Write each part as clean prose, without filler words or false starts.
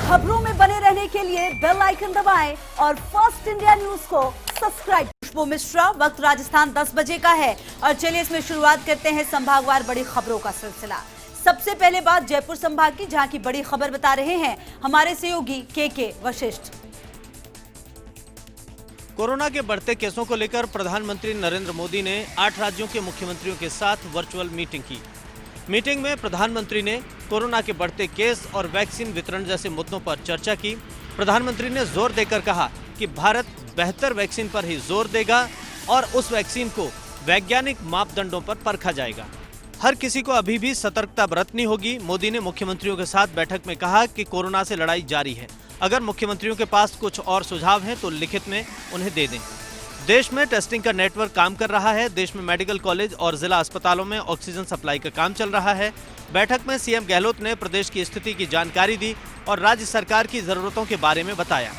खबरों में बने रहने के लिए बेल आइकन दबाएं और फर्स्ट इंडिया न्यूज को सब्सक्राइब। खुशबू मिश्रा, वक्त राजस्थान 10 बजे का है और चलिए इसमें शुरुआत करते हैं संभागवार बड़ी खबरों का सिलसिला। सबसे पहले बात जयपुर संभाग की, जहां की बड़ी खबर बता रहे हैं हमारे सहयोगी के वशिष्ठ। कोरोना के बढ़ते केसों को लेकर प्रधानमंत्री नरेंद्र मोदी ने 8 राज्यों के मुख्यमंत्रियों के साथ वर्चुअल मीटिंग की। मीटिंग में प्रधानमंत्री ने कोरोना के बढ़ते केस और वैक्सीन वितरण जैसे मुद्दों पर चर्चा की। प्रधानमंत्री ने जोर देकर कहा कि भारत बेहतर वैक्सीन पर ही जोर देगा और उस वैक्सीन को वैज्ञानिक मापदंडों पर परखा जाएगा। हर किसी को अभी भी सतर्कता बरतनी होगी। मोदी ने मुख्यमंत्रियों के साथ बैठक में कहा कि कोरोना से लड़ाई जारी है। अगर मुख्यमंत्रियों के पास कुछ और सुझाव हैं तो लिखित में उन्हें दे दें। देश में टेस्टिंग का नेटवर्क काम कर रहा है। देश में मेडिकल कॉलेज और जिला अस्पतालों में ऑक्सीजन सप्लाई का काम चल रहा है। बैठक में सीएम गहलोत ने प्रदेश की स्थिति की जानकारी दी और राज्य सरकार की जरूरतों के बारे में बताया।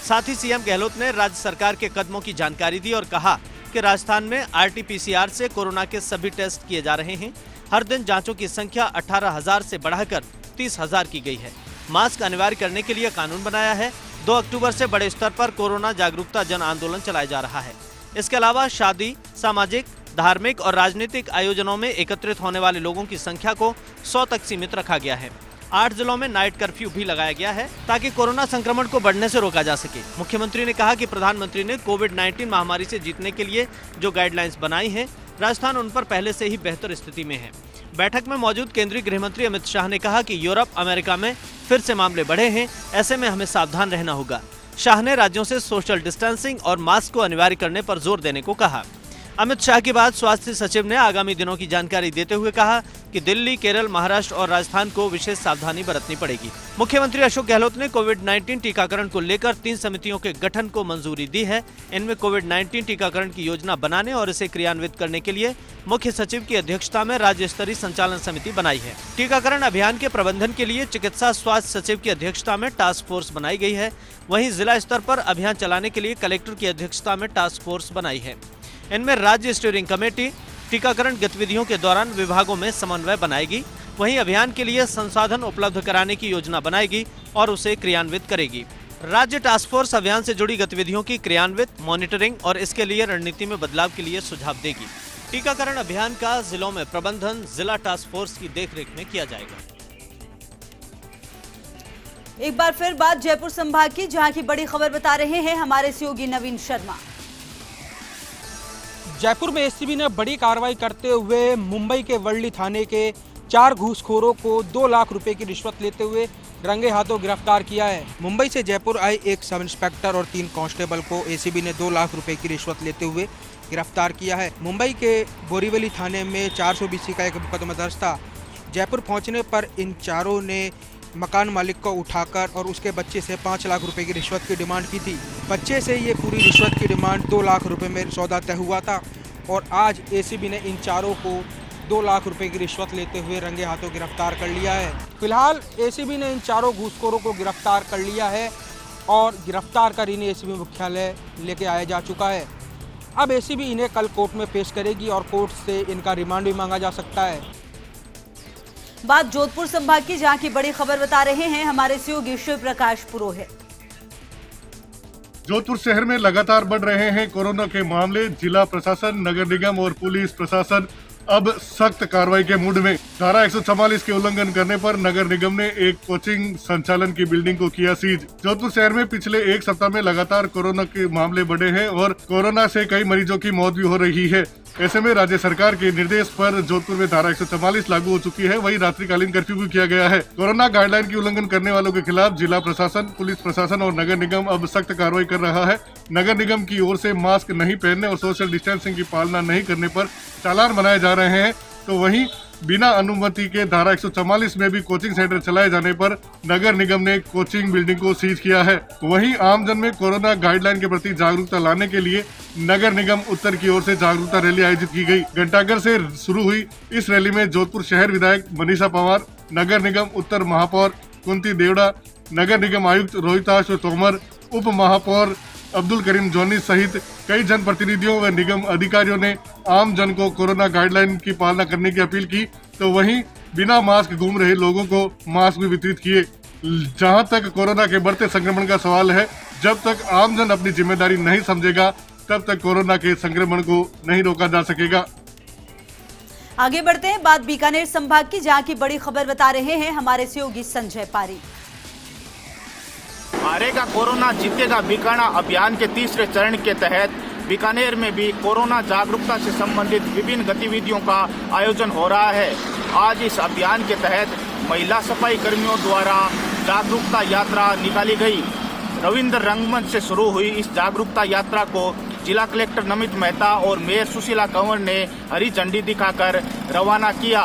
साथ ही सीएम गहलोत ने राज्य सरकार के कदमों की जानकारी दी और कहा कि राजस्थान में RT-PCR से कोरोना के सभी टेस्ट किए जा रहे हैं। हर दिन जांचों की संख्या 18,000 से बढ़ाकर 30,000 की गई है। मास्क अनिवार्य करने के लिए कानून बनाया है। 2 अक्टूबर से बड़े स्तर पर कोरोना जागरूकता जन आंदोलन चलाया जा रहा है। इसके अलावा शादी, सामाजिक, धार्मिक और राजनीतिक आयोजनों में एकत्रित होने वाले लोगों की संख्या को 100 तक सीमित रखा गया है। 8 जिलों में नाइट कर्फ्यू भी लगाया गया है ताकि कोरोना संक्रमण को बढ़ने से रोका जा सके। मुख्यमंत्री ने कहा कि प्रधानमंत्री ने कोविड-19 महामारी से जीतने के लिए जो गाइडलाइंस बनाई हैं, राजस्थान उन पर पहले से ही बेहतर स्थिति में है। बैठक में मौजूद केंद्रीय गृह मंत्री अमित शाह ने कहा कि यूरोप, अमेरिका में फिर से मामले बढ़े हैं, ऐसे में हमें सावधान रहना होगा। शाह ने राज्यों से सोशल डिस्टेंसिंग और मास्क को अनिवार्य करने पर जोर देने को कहा। अमित शाह के बाद स्वास्थ्य सचिव ने आगामी दिनों की जानकारी देते हुए कहा कि दिल्ली, केरल, महाराष्ट्र और राजस्थान को विशेष सावधानी बरतनी पड़ेगी। मुख्यमंत्री अशोक गहलोत ने कोविड-19 टीकाकरण को लेकर 3 समितियों के गठन को मंजूरी दी है। इनमें कोविड-19 टीकाकरण की योजना बनाने और इसे क्रियान्वित करने के लिए मुख्य सचिव की अध्यक्षता में राज्य स्तरीय संचालन समिति बनाई है। टीकाकरण अभियान के प्रबंधन के लिए चिकित्सा स्वास्थ्य सचिव की अध्यक्षता में टास्क फोर्स बनाई गई है। वहीं जिला स्तर पर अभियान चलाने के लिए कलेक्टर की अध्यक्षता में टास्क फोर्स बनाई है। इनमें राज्य स्टीयरिंग कमेटी टीकाकरण गतिविधियों के दौरान विभागों में समन्वय बनाएगी। वहीं अभियान के लिए संसाधन उपलब्ध कराने की योजना बनाएगी और उसे क्रियान्वित करेगी। राज्य टास्क फोर्स अभियान से जुड़ी गतिविधियों की क्रियान्वित, मॉनिटरिंग और इसके लिए रणनीति में बदलाव के लिए सुझाव देगी। टीकाकरण अभियान का जिलों में प्रबंधन जिला टास्क फोर्स की देखरेख में किया जाएगा। एक बार फिर बात जयपुर संभाग की, जहां की बड़ी खबर बता रहे हैं हमारे सहयोगी नवीन शर्मा। जयपुर में एसीबी ने बड़ी कार्रवाई करते हुए मुंबई के वर्ली थाने के 4 घूसखोरों को 2 लाख रुपए की रिश्वत लेते हुए रंगे हाथों गिरफ्तार किया है। मुंबई से जयपुर आए एक सब इंस्पेक्टर और 3 कांस्टेबल को एसीबी ने 2 लाख रुपए की रिश्वत लेते हुए गिरफ्तार किया है। मुंबई के बोरीवली थाने में 420 का एक मुकदमा दर्ज था। जयपुर पहुंचने पर इन चारों ने मकान मालिक को उठाकर और उसके बच्चे से 5 लाख रुपए की रिश्वत की डिमांड की थी। बच्चे से ये पूरी रिश्वत की डिमांड 2 लाख रुपए में सौदा तय हुआ था और आज एसीबी ने इन चारों को 2 लाख रुपए की रिश्वत लेते हुए रंगे हाथों गिरफ्तार कर लिया है। फिलहाल एसीबी ने इन चारों घूसखोरों को गिरफ्तार कर लिया है और गिरफ्तार कर इन्हें एसीबी मुख्यालय लेके आया जा चुका है। अब एसीबी इन्हें कल कोर्ट में पेश करेगी और कोर्ट से इनका रिमांड भी मांगा जा सकता है। बात जोधपुर संभाग की, जहां की बड़ी खबर बता रहे हैं हमारे सहयोगी शिव प्रकाश पुरोहित। जोधपुर शहर में लगातार बढ़ रहे हैं कोरोना के मामले। जिला प्रशासन, नगर निगम और पुलिस प्रशासन अब सख्त कार्रवाई के मूड में। धारा 144 के उल्लंघन करने पर नगर निगम ने एक कोचिंग संचालन की बिल्डिंग को किया सीज। जोधपुर शहर में पिछले 1 सप्ताह में लगातार कोरोना के मामले बढ़े हैं और कोरोना से कई मरीजों की मौत भी हो रही है। ऐसे में राज्य सरकार के निर्देश पर जोधपुर में धारा 144 लागू हो चुकी है। वहीं रात्रिकालीन कर्फ्यू भी किया गया है। कोरोना गाइडलाइन की उल्लंघन करने वालों के खिलाफ जिला प्रशासन, पुलिस प्रशासन और नगर निगम अब सख्त कार्रवाई कर रहा है। नगर निगम की ओर से मास्क नहीं पहनने और सोशल डिस्टेंसिंग की पालना नहीं करने पर चालान बनाए जा रहे हैं, तो वहीं बिना अनुमति के धारा 144 में भी कोचिंग सेंटर चलाए जाने पर नगर निगम ने कोचिंग बिल्डिंग को सीज किया है। वहीं आमजन में कोरोना गाइडलाइन के प्रति जागरूकता लाने के लिए नगर निगम उत्तर की ओर से जागरूकता रैली आयोजित की गई। घंटाघर से शुरू हुई इस रैली में जोधपुर शहर विधायक मनीषा पवार, नगर निगम उत्तर महापौर कुंती देवड़ा, नगर निगम आयुक्त रोहिताश तोमर, उप महापौर अब्दुल करीम जोनी सहित कई जनप्रतिनिधियों व निगम अधिकारियों ने आम जन को कोरोना गाइडलाइन की पालना करने की अपील की, तो वहीं बिना मास्क घूम रहे लोगों को मास्क भी वितरित किए। जहां तक कोरोना के बढ़ते संक्रमण का सवाल है, जब तक आमजन अपनी जिम्मेदारी नहीं समझेगा तब तक कोरोना के संक्रमण को नहीं रोका जा सकेगा। आगे बढ़ते हैं, बात बीकानेर संभाग की, जहां की बड़ी खबर बता रहे हैं हमारे सहयोगी संजय पारी। हारेगा कोरोना जीतेगा बीकाना अभियान के तीसरे चरण के तहत बीकानेर में भी कोरोना जागरूकता से संबंधित विभिन्न गतिविधियों का आयोजन हो रहा है। आज इस अभियान के तहत महिला सफाई कर्मियों द्वारा जागरूकता यात्रा निकाली गई। रविंद्र रंगमंच से शुरू हुई इस जागरूकता यात्रा को जिला कलेक्टर नमित मेहता और मेयर सुशीला कंवर ने हरी झंडी दिखाकर रवाना किया।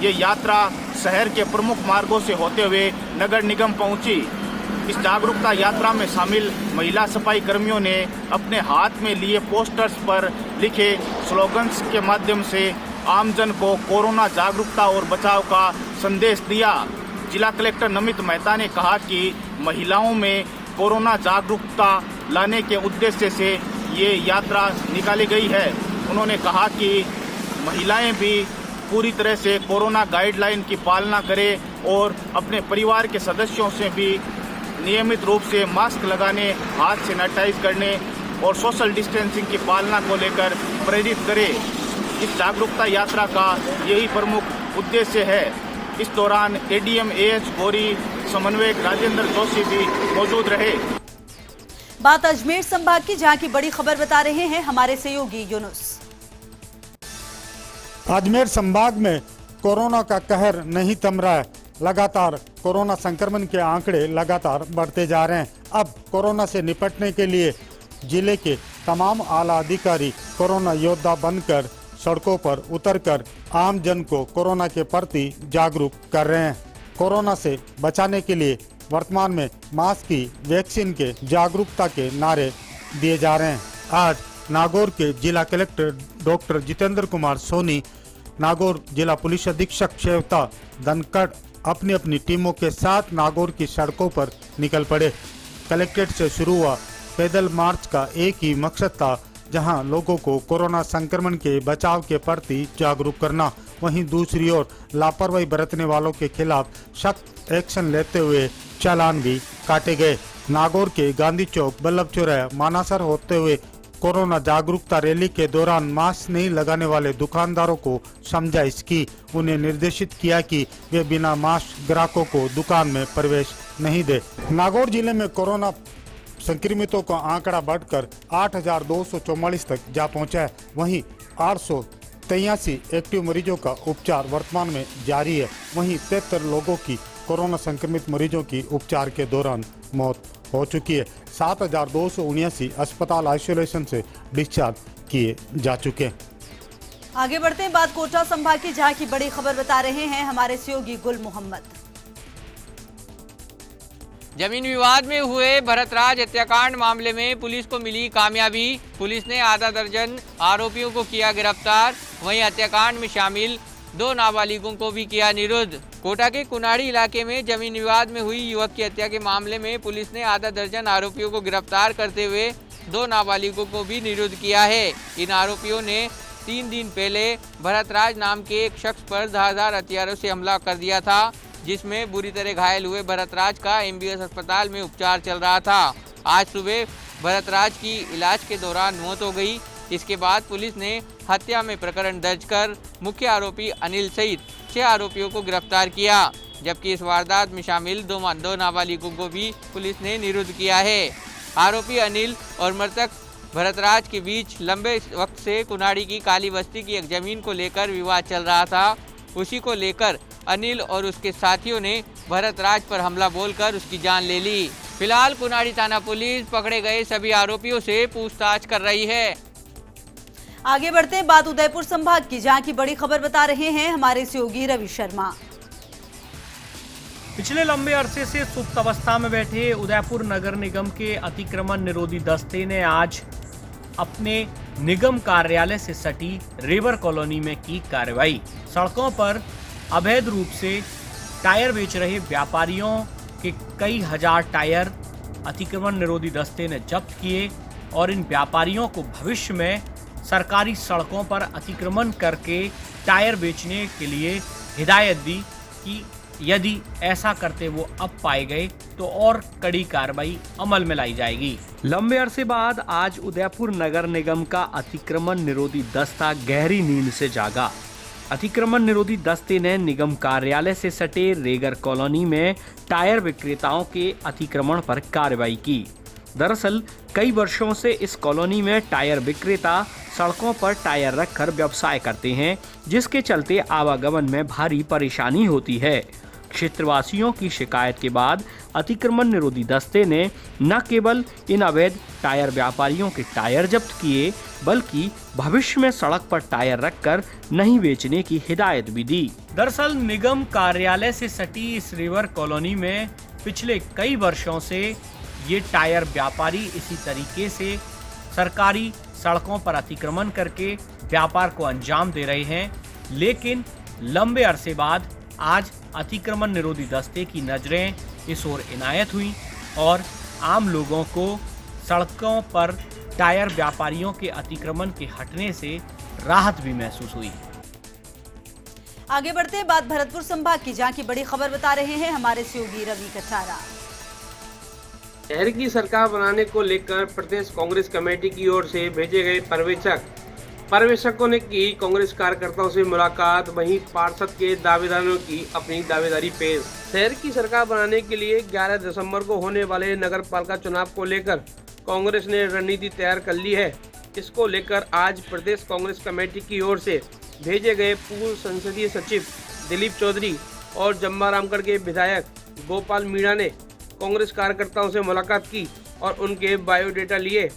ये यात्रा शहर के प्रमुख मार्गों से होते हुए नगर निगम पहुंची। इस जागरूकता यात्रा में शामिल महिला सफाई कर्मियों ने अपने हाथ में लिए पोस्टर्स पर लिखे स्लोगन्स के माध्यम से आमजन को कोरोना जागरूकता और बचाव का संदेश दिया। जिला कलेक्टर नमित मेहता ने कहा कि महिलाओं में कोरोना जागरूकता लाने के उद्देश्य से ये यात्रा निकाली गई है। उन्होंने कहा कि महिलाएं भी पूरी तरह से कोरोना गाइडलाइन की पालना करें और अपने परिवार के सदस्यों से भी नियमित रूप से मास्क लगाने, हाथ सैनिटाइज करने और सोशल डिस्टेंसिंग की पालना को लेकर प्रेरित करें। इस जागरूकता यात्रा का यही प्रमुख उद्देश्य है। इस दौरान एडीएम एएच गौरी, समन्वयक राजेंद्र जोशी भी मौजूद रहे। बात अजमेर संभाग की, जहां की बड़ी खबर बता रहे हैं हमारे सहयोगी यूनुस। अजमेर संभाग में कोरोना का कहर नहीं थम रहा है। लगातार कोरोना संक्रमण के आंकड़े लगातार बढ़ते जा रहे हैं। अब कोरोना से निपटने के लिए जिले के तमाम आला अधिकारी कोरोना योद्धा बनकर सड़कों पर उतरकर आम जन को कोरोना के प्रति जागरूक कर रहे हैं। कोरोना से बचाने के लिए वर्तमान में मास्क की, वैक्सीन के जागरूकता के नारे दिए जा रहे हैं। आज नागौर के जिला कलेक्टर डॉक्टर जितेंद्र कुमार सोनी, नागौर जिला पुलिस अधीक्षक शेवता धनखड़ अपनी अपनी टीमों के साथ नागौर की सड़कों पर निकल पड़े। कलेक्ट्रेट से शुरू हुआ पैदल मार्च का एक ही मकसद था, जहां लोगों को कोरोना संक्रमण के बचाव के प्रति जागरूक करना। वहीं दूसरी ओर लापरवाही बरतने वालों के खिलाफ सख्त एक्शन लेते हुए चालान भी काटे गए। नागौर के गांधी चौक, बल्लभ चौराहा, मानासर होते हुए कोरोना जागरूकता रैली के दौरान मास्क नहीं लगाने वाले दुकानदारों को समझाइश की। उन्हें निर्देशित किया कि वे बिना मास्क ग्राहकों को दुकान में प्रवेश नहीं दे। नागौर जिले में कोरोना संक्रमितों का आंकड़ा बढ़कर 8,244 तक जा पहुंचा है। वहीं 883 एक्टिव मरीजों का उपचार वर्तमान में जारी है। वहीं 73 लोगों की कोरोना संक्रमित मरीजों की उपचार के दौरान मौत हो चुकी है। 7,279 अस्पताल आइसोलेशन से डिस्चार्ज किए जा चुके हैं। आगे बढ़ते हैं, बात कोटा संभाग की, जहां की बड़ी खबर बता रहे हैं हमारे सहयोगी गुल मोहम्मद। जमीन विवाद में हुए भरतराज हत्याकांड मामले में पुलिस को मिली कामयाबी। पुलिस ने आधा दर्जन आरोपियों को किया गिरफ्तार। वहीं हत्याकांड में शामिल 2 नाबालिगों को भी किया निरुद्ध। कोटा के कुनाड़ी इलाके में जमीन विवाद में हुई युवक की हत्या के मामले में पुलिस ने आधा दर्जन आरोपियों को गिरफ्तार करते हुए 2 नाबालिगों को भी निरुद्ध किया है। इन आरोपियों ने 3 दिन पहले भरतराज नाम के एक शख्स पर धारदार हथियारों से हमला कर दिया था, जिसमें बुरी तरह घायल हुए भरतराज का एमबीएस अस्पताल में उपचार चल रहा था। आज सुबह भरतराज की इलाज के दौरान मौत हो गई। इसके बाद पुलिस ने हत्या में प्रकरण दर्ज कर मुख्य आरोपी अनिल सहित 6 आरोपियों को गिरफ्तार किया, जबकि इस वारदात में शामिल 2 नाबालिगों को भी पुलिस ने निरुद्ध किया है। आरोपी अनिल और मृतक भरतराज के बीच लंबे वक्त से कुनाड़ी की काली बस्ती की एक जमीन को लेकर विवाद चल रहा था। उसी को लेकर अनिल और उसके साथियों ने भरतराज पर हमला बोलकर उसकी जान ले ली। फिलहाल कुनाड़ी थाना पुलिस पकड़े गए सभी आरोपियों से पूछताछ कर रही है। आगे बढ़ते हैं, बात उदयपुर संभाग की, जहां की बड़ी खबर बता रहे हैं हमारे सहयोगी रवि शर्मा। पिछले लंबे अरसे से सुप्त अवस्था में बैठे उदयपुर नगर निगम के अतिक्रमण निरोधी दस्ते ने आज अपने निगम कार्यालय से सटी रिवर कॉलोनी में की कार्रवाई। सड़कों पर अवैध रूप से टायर बेच रहे व्यापारियों के कई हजार टायर अतिक्रमण निरोधी दस्ते ने जब्त किए और इन व्यापारियों को भविष्य में सरकारी सड़कों पर अतिक्रमण करके टायर बेचने के लिए हिदायत दी कि यदि ऐसा करते वो अब पाए गए तो और कड़ी कार्रवाई अमल में लाई जाएगी। लंबे अरसे बाद आज उदयपुर नगर निगम का अतिक्रमण निरोधी दस्ता गहरी नींद से जागा। अतिक्रमण निरोधी दस्ते ने निगम कार्यालय से सटे रेगर कॉलोनी में टायर विक्रेताओं के अतिक्रमण पर कार्रवाई की। दरअसल कई वर्षों से इस कॉलोनी में टायर विक्रेता सड़कों पर टायर रखकर व्यवसाय करते हैं, जिसके चलते आवागमन में भारी परेशानी होती है। क्षेत्रवासियों की शिकायत के बाद अतिक्रमण निरोधी दस्ते ने न केवल इन अवैध टायर व्यापारियों के टायर जब्त किए, बल्कि भविष्य में सड़क पर टायर रखकर नहीं बेचने की हिदायत भी दी। दरअसल निगम कार्यालय से सटी इस रिवर कॉलोनी में पिछले कई वर्षों से ये टायर व्यापारी इसी तरीके से सरकारी सड़कों पर अतिक्रमण करके व्यापार को अंजाम दे रहे हैं, लेकिन लंबे अरसे बाद आज अतिक्रमण निरोधी दस्ते की नजरें इस ओर इनायत हुई और आम लोगों को सड़कों पर टायर व्यापारियों के अतिक्रमण के हटने से राहत भी महसूस हुई। आगे बढ़ते हैं, बात भरतपुर संभाग की, जहां की बड़ी खबर बता रहे हैं हमारे सहयोगी रवि कटारा। शहर की सरकार बनाने को लेकर प्रदेश कांग्रेस कमेटी की ओर से भेजे गए पर्यवेक्षकों ने की कांग्रेस कार्यकर्ताओं से मुलाकात, वहीं पार्षद के दावेदारों की अपनी दावेदारी पेश। शहर की सरकार बनाने के लिए 11 दिसंबर को होने वाले नगर पालिका चुनाव को लेकर कांग्रेस ने रणनीति तैयार कर ली है। इसको लेकर आज प्रदेश कांग्रेस कमेटी की ओर से भेजे गए पूर्व संसदीय सचिव दिलीप चौधरी और जम्बा रामगढ़ के विधायक गोपाल मीणा ने कांग्रेस कार्यकर्ताओं से मुलाकात की और उनके बायोडेटा लिए।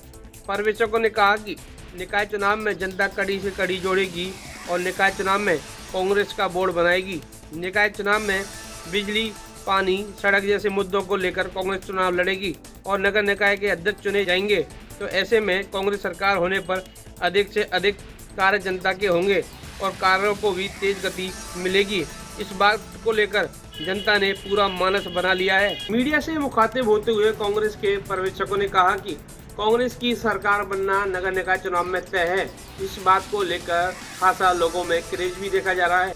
पर्यवेक्षकों ने कहा कि निकाय चुनाव में जनता कड़ी से कड़ी जोड़ेगी और निकाय चुनाव में कांग्रेस का बोर्ड बनाएगी। निकाय चुनाव में बिजली, पानी, सड़क जैसे मुद्दों को लेकर कांग्रेस चुनाव लड़ेगी और नगर निकाय के अध्यक्ष चुने जाएंगे। तो ऐसे में कांग्रेस सरकार होने पर अधिक से अधिक कार्य जनता के होंगे और कार्यों को भी तेज गति मिलेगी। इस बात को लेकर जनता ने पूरा मानस बना लिया है। मीडिया से मुखातिब होते हुए कांग्रेस के पर्यवेक्षकों ने कहा कि कांग्रेस की सरकार बनना नगर निकाय चुनाव में तय है। इस बात को लेकर खासा लोगों में क्रेज भी देखा जा रहा है।